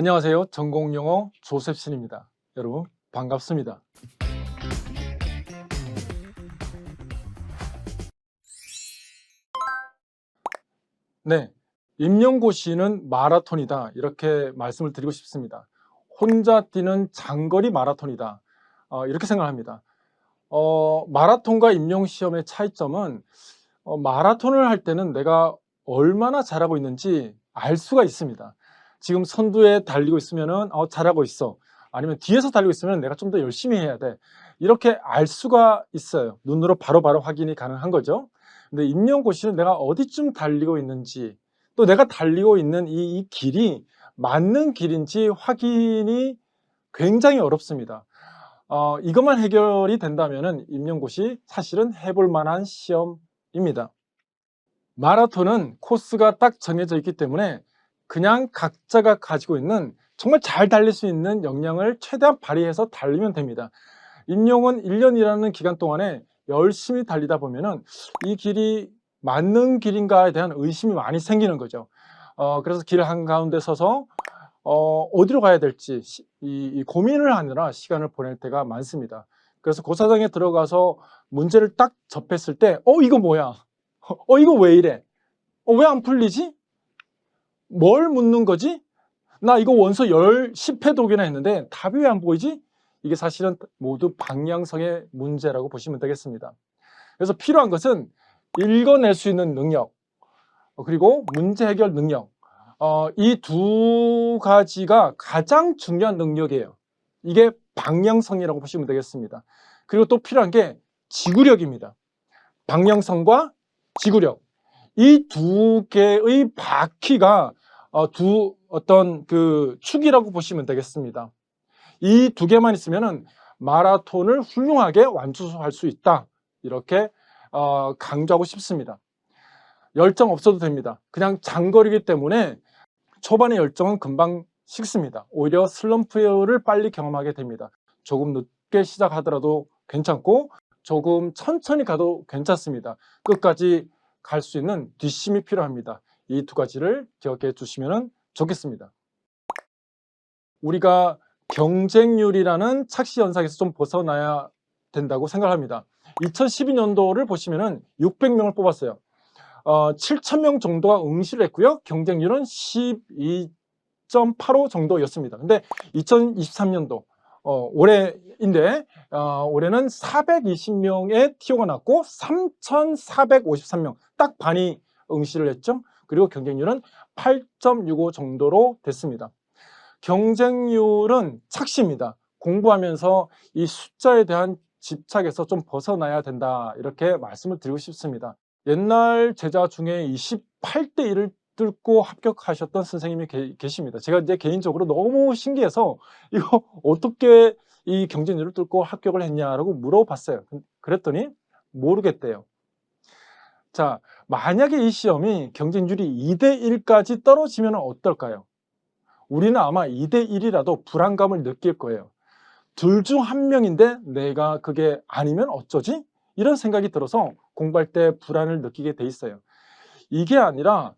안녕하세요. 전공영어 조셉슨입니다. 여러분 반갑습니다. 네, 임용고시는 마라톤이다 이렇게 말씀을 드리고 싶습니다. 혼자 뛰는 장거리 마라톤이다 이렇게 생각합니다. 마라톤과 임용시험의 차이점은 마라톤을 할 때는 내가 얼마나 잘하고 있는지 알 수가 있습니다. 지금 선두에 달리고 있으면은 잘하고 있어. 아니면 뒤에서 달리고 있으면 내가 좀 더 열심히 해야 돼. 이렇게 알 수가 있어요. 눈으로 바로바로 확인이 가능한 거죠. 근데 임용고시는 내가 어디쯤 달리고 있는지, 또 내가 달리고 있는 이 길이 맞는 길인지 확인이 굉장히 어렵습니다. 이것만 해결이 된다면은 임용고시 사실은 해볼 만한 시험입니다. 마라톤은 코스가 딱 정해져 있기 때문에 그냥 각자가 가지고 있는 정말 잘 달릴 수 있는 역량을 최대한 발휘해서 달리면 됩니다. 임용은 1년이라는 기간 동안에 열심히 달리다 보면은 이 길이 맞는 길인가에 대한 의심이 많이 생기는 거죠. 그래서 길 한가운데 서서 어디로 가야 될지 이 고민을 하느라 시간을 보낼 때가 많습니다. 그래서 고사장에 들어가서 문제를 딱 접했을 때 이거 뭐야? 이거 왜 이래? 왜 안 풀리지? 뭘 묻는 거지? 나 이거 원서 10회 독이나 했는데 답이 왜 안 보이지? 이게 사실은 모두 방향성의 문제라고 보시면 되겠습니다. 그래서 필요한 것은 읽어낼 수 있는 능력, 그리고 문제 해결 능력, 이 두 가지가 가장 중요한 능력이에요. 이게 방향성이라고 보시면 되겠습니다. 그리고 또 필요한 게 지구력입니다. 방향성과 지구력, 이 두 개의 바퀴가 어떤 그 축이라고 보시면 되겠습니다. 이 두 개만 있으면은 마라톤을 훌륭하게 완주할 수 있다, 이렇게 강조하고 싶습니다. 열정 없어도 됩니다. 그냥 장거리이기 때문에 초반의 열정은 금방 식습니다. 오히려 슬럼프를 빨리 경험하게 됩니다. 조금 늦게 시작하더라도 괜찮고 조금 천천히 가도 괜찮습니다. 끝까지 갈 수 있는 뒷심이 필요합니다. 이 두 가지를 기억해 주시면 좋겠습니다. 우리가 경쟁률이라는 착시 현상에서 좀 벗어나야 된다고 생각합니다. 2012년도를 보시면 600명을 뽑았어요. 7,000명 정도가 응시를 했고요. 경쟁률은 12.85 정도였습니다. 근데 2023년도 올해인데 올해는 420명의 TO가 났고 3,453명, 딱 반이 응시를 했죠. 그리고 경쟁률은 8.65 정도로 됐습니다. 경쟁률은 착시입니다. 공부하면서 이 숫자에 대한 집착에서 좀 벗어나야 된다, 이렇게 말씀을 드리고 싶습니다. 옛날 제자 중에 28대 1을 뚫고 합격하셨던 선생님이 계십니다. 제가 이제 개인적으로 너무 신기해서 이거 어떻게 이 경쟁률을 뚫고 합격을 했냐라고 물어봤어요. 그랬더니 모르겠대요. 자, 만약에 이 시험이 경쟁률이 2대 1까지 떨어지면 어떨까요? 우리는 아마 2대 1이라도 불안감을 느낄 거예요. 둘 중 한 명인데 내가 그게 아니면 어쩌지? 이런 생각이 들어서 공부할 때 불안을 느끼게 돼 있어요. 이게 아니라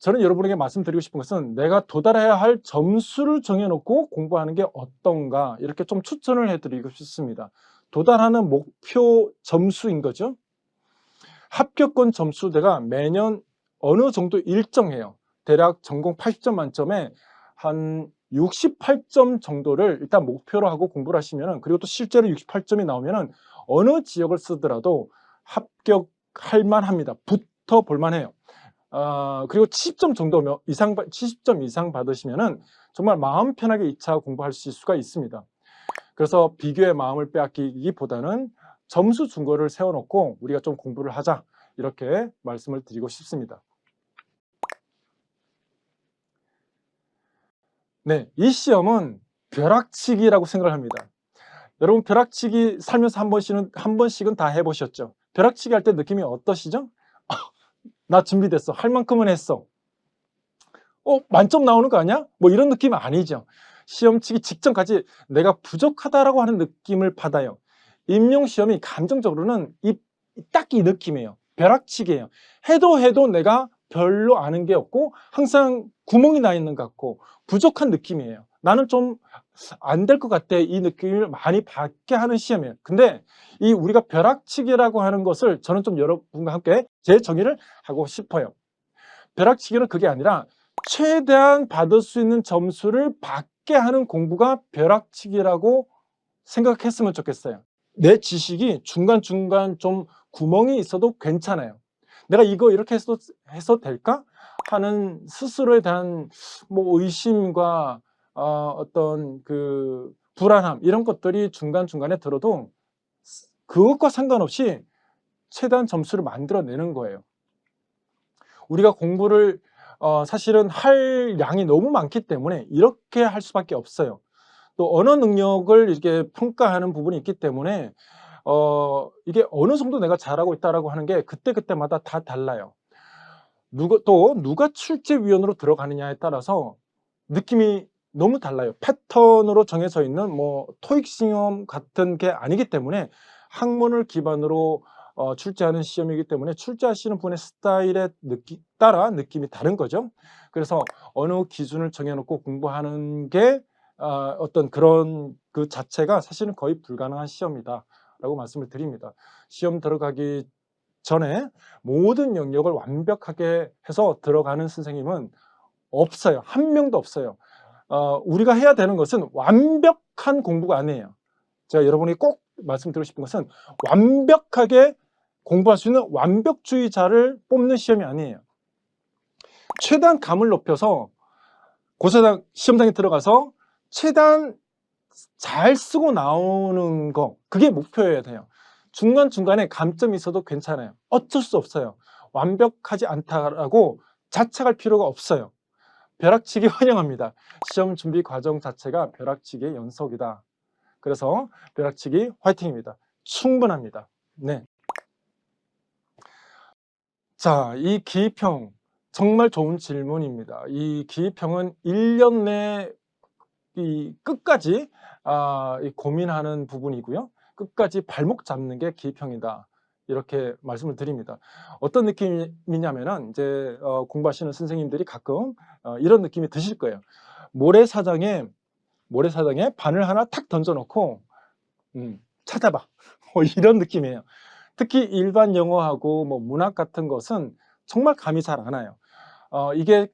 저는 여러분에게 말씀드리고 싶은 것은 내가 도달해야 할 점수를 정해놓고 공부하는 게 어떤가, 이렇게 좀 추천을 해드리고 싶습니다. 도달하는 목표 점수인 거죠. 합격권 점수대가 매년 어느 정도 일정해요. 대략 전공 80점 만점에 한 68점 정도를 일단 목표로 하고 공부를 하시면은, 그리고 또 실제로 68점이 나오면은 어느 지역을 쓰더라도 합격할 만합니다. 붙어 볼 만해요. 그리고 70점 정도 이상, 70점 이상 받으시면은 정말 마음 편하게 2차 공부하실 수가 있습니다. 그래서 비교의 마음을 빼앗기기보다는 점수 준거를 세워놓고 우리가 좀 공부를 하자, 이렇게 말씀을 드리고 싶습니다. 네, 이 시험은 벼락치기라고 생각을 합니다. 여러분 벼락치기 살면서 한 번씩은 다 해보셨죠? 벼락치기 할 때 느낌이 어떠시죠? 나 준비됐어, 할 만큼은 했어, 만점 나오는 거 아니야? 뭐 이런 느낌 아니죠. 시험 치기 직전까지 내가 부족하다라고 하는 느낌을 받아요. 임용시험이 감정적으로는 딱 이 느낌이에요. 벼락치기예요. 해도 내가 별로 아는 게 없고 항상 구멍이 나 있는 것 같고 부족한 느낌이에요. 나는 좀 안 될 것 같아. 이 느낌을 많이 받게 하는 시험이에요. 근데 이 우리가 벼락치기라고 하는 것을 저는 좀 여러분과 함께 재정의를 하고 싶어요. 벼락치기는 그게 아니라 최대한 받을 수 있는 점수를 받게 하는 공부가 벼락치기라고 생각했으면 좋겠어요. 내 지식이 중간중간 좀 구멍이 있어도 괜찮아요. 내가 이거 이렇게 해서 될까? 하는 스스로에 대한 뭐 의심과 어떤 그 불안함 이런 것들이 중간중간에 들어도 그것과 상관없이 최대한 점수를 만들어내는 거예요. 우리가 공부를 사실은 할 양이 너무 많기 때문에 이렇게 할 수밖에 없어요. 또 언어 능력을 이렇게 평가하는 부분이 있기 때문에 이게 어느 정도 내가 잘하고 있다라고 하는 게 그때그때마다 다 달라요. 누가 출제위원으로 들어가느냐에 따라서 느낌이 너무 달라요. 패턴으로 정해져 있는 뭐 토익 시험 같은 게 아니기 때문에 학문을 기반으로 출제하는 시험이기 때문에 출제하시는 분의 스타일에 따라 느낌이 다른 거죠. 그래서 어느 기준을 정해놓고 공부하는 게 어떤 그런 그 자체가 사실은 거의 불가능한 시험이다라고 말씀을 드립니다. 시험 들어가기 전에 모든 영역을 완벽하게 해서 들어가는 선생님은 없어요. 한 명도 없어요. 우리가 해야 되는 것은 완벽한 공부가 아니에요. 제가 여러분이 꼭 말씀드리고 싶은 것은 완벽하게 공부할 수 있는 완벽주의자를 뽑는 시험이 아니에요. 최대한 감을 높여서 고사장 시험장에 들어가서 최대한 잘 쓰고 나오는 거, 그게 목표여야 돼요. 중간중간에 감점이 있어도 괜찮아요. 어쩔 수 없어요. 완벽하지 않다라고 자책할 필요가 없어요. 벼락치기 환영합니다. 시험 준비 과정 자체가 벼락치기의 연속이다. 그래서 벼락치기 화이팅입니다. 충분합니다. 네. 자, 이 기입형 정말 좋은 질문입니다. 이 기입형은 1년 내 이 끝까지 고민하는 부분이고요. 끝까지 발목 잡는 게 기입형이다. 이렇게 말씀을 드립니다. 어떤 느낌이냐면은 이제 공부하시는 선생님들이 가끔 이런 느낌이 드실 거예요. 모래사장에 바늘 하나 탁 던져놓고 찾아봐. 뭐 이런 느낌이에요. 특히 일반 영어하고 뭐 문학 같은 것은 정말 감이 잘 안 와요. 이게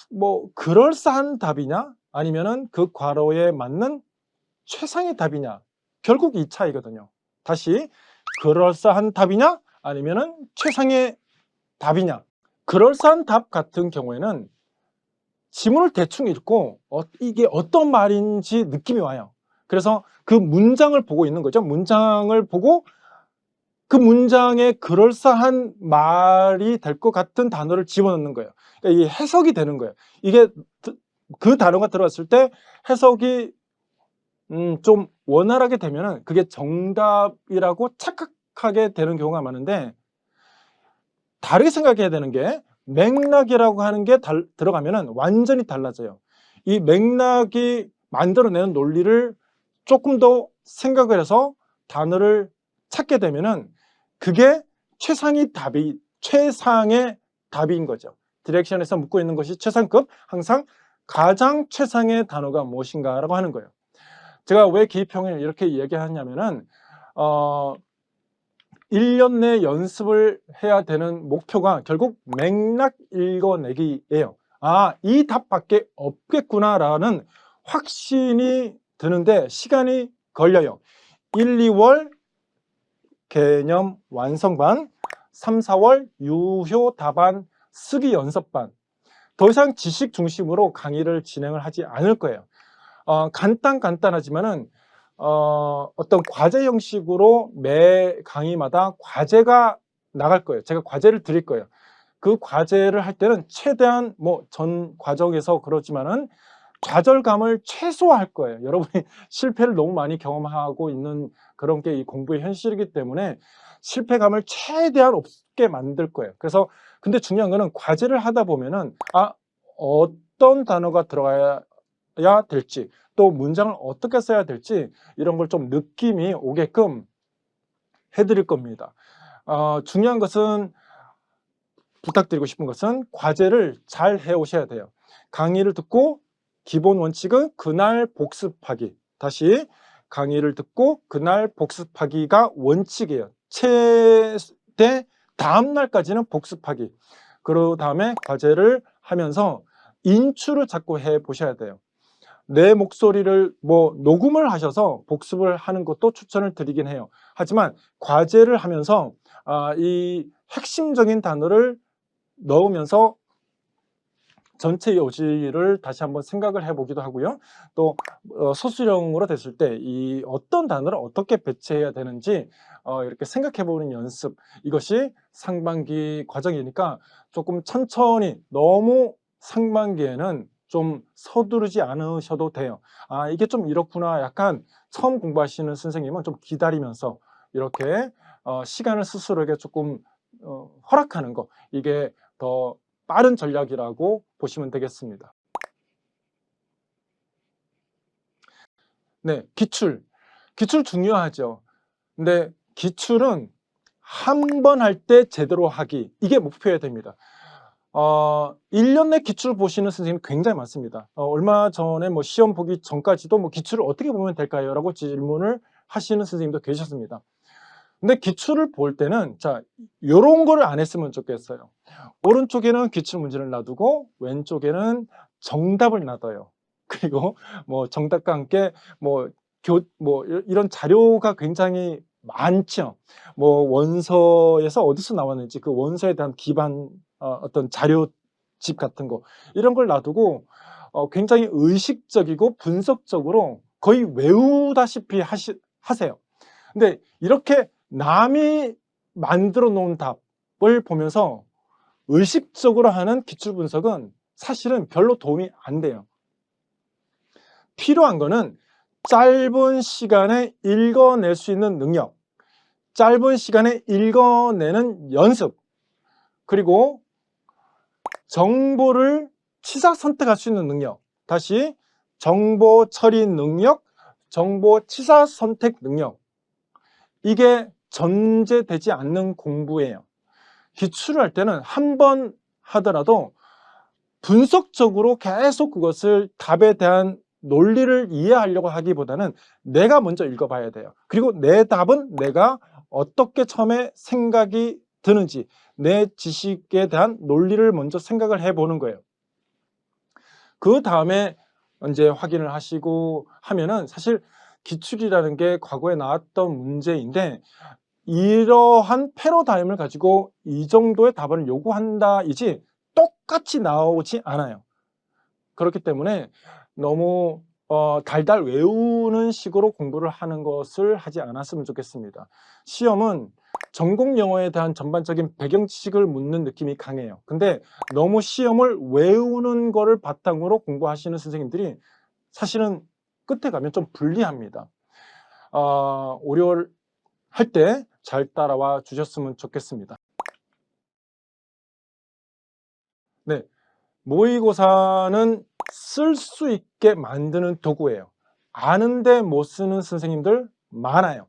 뭐 그럴싸한 답이냐 아니면은 그 괄호에 맞는 최상의 답이냐, 결국 이 차이거든요. 다시 그럴싸한 답이냐 아니면은 최상의 답이냐. 그럴싸한 답 같은 경우에는 지문을 대충 읽고 이게 어떤 말인지 느낌이 와요. 그래서 그 문장을 보고 있는 거죠. 문장을 보고 그 문장에 그럴싸한 말이 될 것 같은 단어를 집어넣는 거예요. 그러니까 이게 해석이 되는 거예요. 이게 그 단어가 들어갔을 때 해석이 좀 원활하게 되면은 그게 정답이라고 착각하게 되는 경우가 많은데, 다르게 생각해야 되는 게 맥락이라고 하는 게 들어가면은 완전히 달라져요. 이 맥락이 만들어내는 논리를 조금 더 생각을 해서 단어를 찾게 되면은 그게 최상의 답인 거죠. 디렉션에서 묻고 있는 것이 최상급, 항상 가장 최상의 단어가 무엇인가라고 하는 거예요. 제가 왜 기입형을 이렇게 얘기하냐면은 1년 내 연습을 해야 되는 목표가 결국 맥락 읽어내기예요. 이 답밖에 없겠구나라는 확신이 드는데 시간이 걸려요. 1, 2월 개념 완성반, 3, 4월 유효 답안 쓰기 연습반. 더 이상 지식 중심으로 강의를 진행을 하지 않을 거예요. 간단하지만은 어떤 과제 형식으로 매 강의마다 과제가 나갈 거예요. 제가 과제를 드릴 거예요. 그 과제를 할 때는 최대한 뭐 전 과정에서 그렇지만은 좌절감을 최소화할 거예요. 여러분이 실패를 너무 많이 경험하고 있는 그런 게 이 공부의 현실이기 때문에 실패감을 최대한 없게 만들 거예요. 그래서 근데 중요한 거는 과제를 하다 보면은 어떤 단어가 들어가야 될지, 또 문장을 어떻게 써야 될지 이런 걸 좀 느낌이 오게끔 해드릴 겁니다. 중요한 것은 부탁드리고 싶은 것은 과제를 잘 해오셔야 돼요. 강의를 듣고 기본 원칙은 그날 복습하기. 다시 강의를 듣고 그날 복습하기가 원칙이에요. 최대 다음 날까지는 복습하기. 그 다음에 과제를 하면서 인출을 자꾸 해 보셔야 돼요. 내 목소리를 녹음을 하셔서 복습을 하는 것도 추천을 드리긴 해요. 하지만 과제를 하면서 이 핵심적인 단어를 넣으면서 전체 요지를 다시 한번 생각을 해보기도 하고요. 또 서술형으로 됐을 때 이 어떤 단어를 어떻게 배치해야 되는지 이렇게 생각해보는 연습, 이것이 상반기 과정이니까 조금 천천히, 너무 상반기에는 좀 서두르지 않으셔도 돼요. 이게 좀 이렇구나. 약간 처음 공부하시는 선생님은 좀 기다리면서 이렇게 시간을 스스로에게 조금 허락하는 거, 이게 더 빠른 전략이라고 보시면 되겠습니다. 네, 기출. 기출 중요하죠. 근데 기출은 한 번 할 때 제대로 하기, 이게 목표여야 됩니다. 1년 내 기출 보시는 선생님 굉장히 많습니다. 얼마 전에 시험 보기 전까지도 기출을 어떻게 보면 될까요? 라고 질문을 하시는 선생님도 계셨습니다. 근데 기출을 볼 때는 요런 거를 안 했으면 좋겠어요. 오른쪽에는 기출 문제를 놔두고 왼쪽에는 정답을 놔둬요. 그리고 정답과 함께 이런 자료가 굉장히 많죠. 원서에서 어디서 나왔는지 그 원서에 대한 기반 어떤 자료집 같은 거, 이런 걸 놔두고 굉장히 의식적이고 분석적으로 거의 외우다시피 하세요. 근데 이렇게 남이 만들어 놓은 답을 보면서 의식적으로 하는 기출 분석은 사실은 별로 도움이 안 돼요. 필요한 거는 짧은 시간에 읽어낼 수 있는 능력, 짧은 시간에 읽어내는 연습, 그리고 정보를 취사 선택할 수 있는 능력. 다시 정보 처리 능력, 정보 취사 선택 능력. 이게 전제되지 않는 공부예요. 기출을 할 때는 한 번 하더라도 분석적으로 계속 그것을 답에 대한 논리를 이해하려고 하기보다는 내가 먼저 읽어봐야 돼요. 그리고 내 답은 내가 어떻게 처음에 생각이 드는지, 내 지식에 대한 논리를 먼저 생각을 해보는 거예요. 그 다음에 이제 확인을 하시고 하면은, 사실 기출이라는 게 과거에 나왔던 문제인데 이러한 패러다임을 가지고 이 정도의 답을 요구한다이지 똑같이 나오지 않아요. 그렇기 때문에 너무 달달 외우는 식으로 공부를 하는 것을 하지 않았으면 좋겠습니다. 시험은 전공 영어에 대한 전반적인 배경 지식을 묻는 느낌이 강해요. 근데 너무 시험을 외우는 거를 바탕으로 공부하시는 선생님들이 사실은 끝에 가면 좀 불리합니다. 오열 할 때 잘 따라와 주셨으면 좋겠습니다. 네, 모의고사는 쓸 수 있게 만드는 도구예요. 아는데 못 쓰는 선생님들 많아요.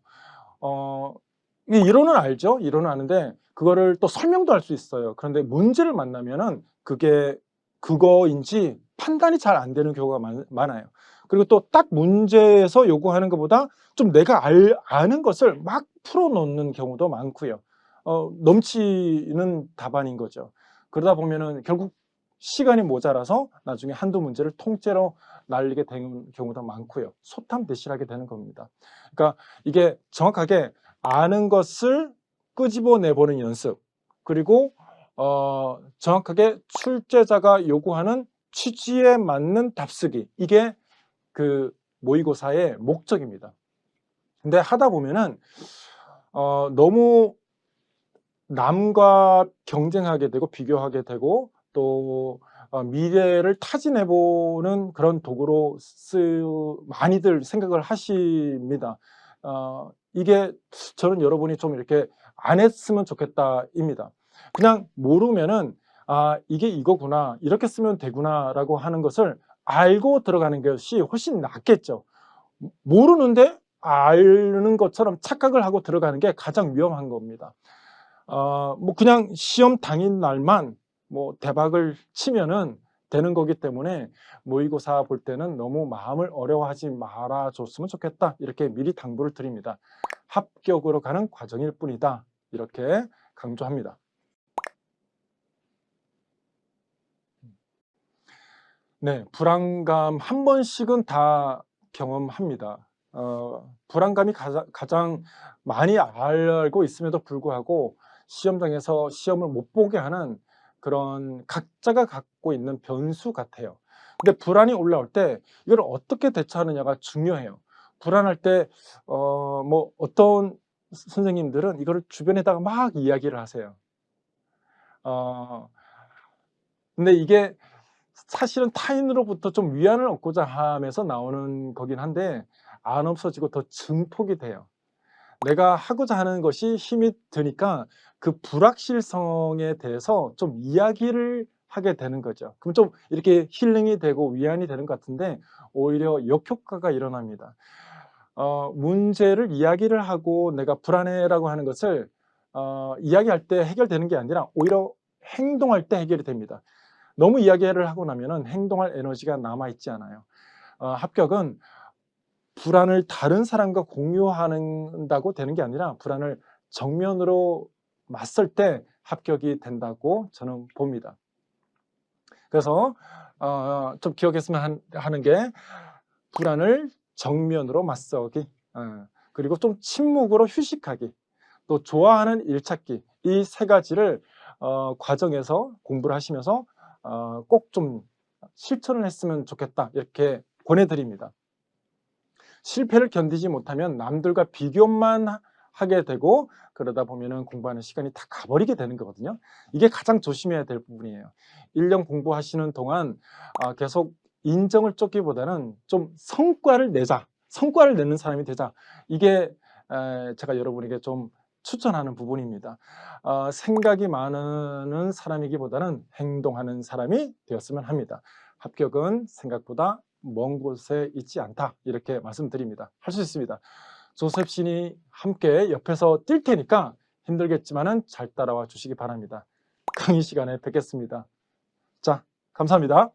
이 이론은 알죠? 이론은 아는데 그거를 또 설명도 할 수 있어요. 그런데 문제를 만나면은 그게 그거인지 판단이 잘 안 되는 경우가 많아요. 그리고 또 딱 문제에서 요구하는 것보다 좀 내가 아는 것을 막 풀어놓는 경우도 많고요. 넘치는 답안인 거죠. 그러다 보면은 결국 시간이 모자라서 나중에 한두 문제를 통째로 날리게 되는 경우도 많고요. 소탐대실하게 되는 겁니다. 그러니까 이게 정확하게 아는 것을 끄집어내보는 연습, 그리고 정확하게 출제자가 요구하는 취지에 맞는 답쓰기, 이게 그 모의고사의 목적입니다. 근데 하다 보면은 너무 남과 경쟁하게 되고 비교하게 되고 또 미래를 타진해보는 그런 도구로 많이들 생각을 하십니다. 이게 저는 여러분이 좀 이렇게 안 했으면 좋겠다입니다. 그냥 모르면은 이게 이거구나, 이렇게 쓰면 되구나 라고 하는 것을 알고 들어가는 것이 훨씬 낫겠죠. 모르는데 아는 것처럼 착각을 하고 들어가는 게 가장 위험한 겁니다. 뭐 그냥 시험 당일 날만 뭐 대박을 치면은 되는 거기 때문에 모의고사 볼 때는 너무 마음을 어려워하지 말아 줬으면 좋겠다. 이렇게 미리 당부를 드립니다. 합격으로 가는 과정일 뿐이다. 이렇게 강조합니다. 네, 불안감 한 번씩은 다 경험합니다. 불안감이 가장 많이 알고 있음에도 불구하고 시험장에서 시험을 못 보게 하는 그런 각자가 갖고 있는 변수 같아요. 근데 불안이 올라올 때 이걸 어떻게 대처하느냐가 중요해요. 불안할 때 뭐 어떤 선생님들은 이거를 주변에다가 막 이야기를 하세요. 어 근데 이게 사실은 타인으로부터 좀 위안을 얻고자 하면서 나오는 거긴 한데 안 없어지고 더 증폭이 돼요. 내가 하고자 하는 것이 힘이 드니까 그 불확실성에 대해서 좀 이야기를 하게 되는 거죠. 그럼 좀 이렇게 힐링이 되고 위안이 되는 것 같은데 오히려 역효과가 일어납니다. 문제를 이야기를 하고 내가 불안해라고 하는 것을 이야기할 때 해결되는 게 아니라 오히려 행동할 때 해결이 됩니다. 너무 이야기를 하고 나면은 행동할 에너지가 남아 있지 않아요. 합격은 불안을 다른 사람과 공유한다고 되는 게 아니라 불안을 정면으로 맞설 때 합격이 된다고 저는 봅니다. 그래서 좀 기억했으면 하는 게 불안을 정면으로 맞서기, 그리고 좀 침묵으로 휴식하기, 또 좋아하는 일 찾기, 이 세 가지를 과정에서 공부를 하시면서 꼭 좀 실천을 했으면 좋겠다 이렇게 권해드립니다. 실패를 견디지 못하면 남들과 비교만 하게 되고 그러다 보면은 공부하는 시간이 다 가버리게 되는 거거든요. 이게 가장 조심해야 될 부분이에요. 1년 공부하시는 동안 계속 인정을 쫓기보다는 좀 성과를 내자, 성과를 내는 사람이 되자. 이게 제가 여러분에게 좀 추천하는 부분입니다. 생각이 많은 사람이기보다는 행동하는 사람이 되었으면 합니다. 합격은 생각보다 먼 곳에 있지 않다 이렇게 말씀드립니다. 할 수 있습니다. 조셉 신이 함께 옆에서 뛸 테니까 힘들겠지만은 잘 따라와 주시기 바랍니다. 강의 시간에 뵙겠습니다. 자, 감사합니다.